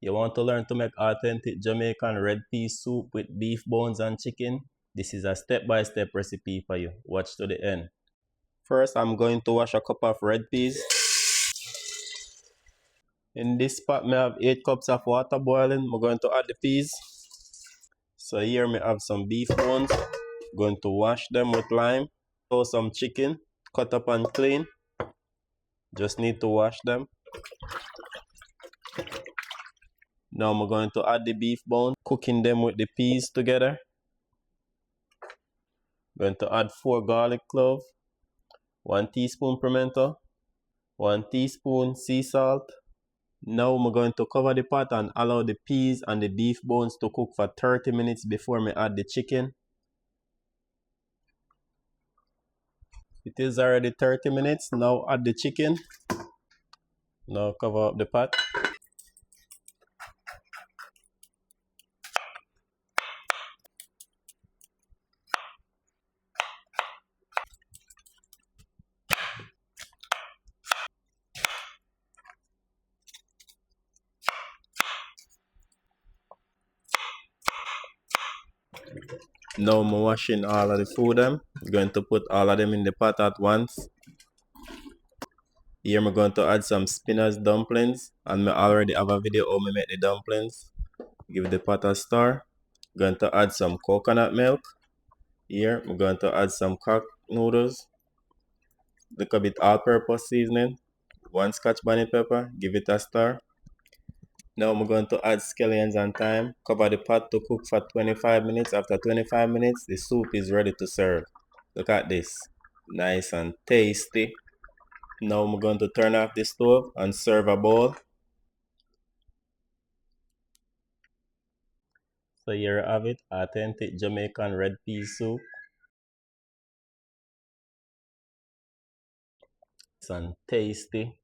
You want to learn to make authentic Jamaican red pea soup with beef bones and chicken? This is a step-by-step recipe for you. Watch to the end. First, I'm going to wash a cup of red peas. In this pot, I have 8 cups of water boiling. I'm going to add the peas. So here I have some beef bones. Going to wash them with lime. So some chicken, cut up and clean. Just need to wash them. Now I'm going to add the beef bone, cooking them with the peas together. Going to add 4 garlic cloves, 1 teaspoon pimento, 1 teaspoon sea salt. Now I'm going to cover the pot and allow the peas and the beef bones to cook for 30 minutes before I add the chicken. It is already 30 minutes. Now add the chicken. Now cover up the pot. Now I'm washing all of the food. I'm going to put all of them in the pot at once. Here I'm going to add some spinach dumplings, and I already have a video how I make the dumplings. Give the pot a stir. Going to add some coconut milk. Here I'm going to add some cock noodles. Little bit all-purpose seasoning. 1 Scotch bonnet pepper. Give it a stir. Now I'm going to add scallions and thyme. Cover the pot to cook for 25 minutes. After 25 minutes, the soup is ready to serve. Look at this. Nice and tasty. Now I'm going to turn off the stove and serve a bowl. So here you have it, authentic Jamaican red pea soup. It's and tasty.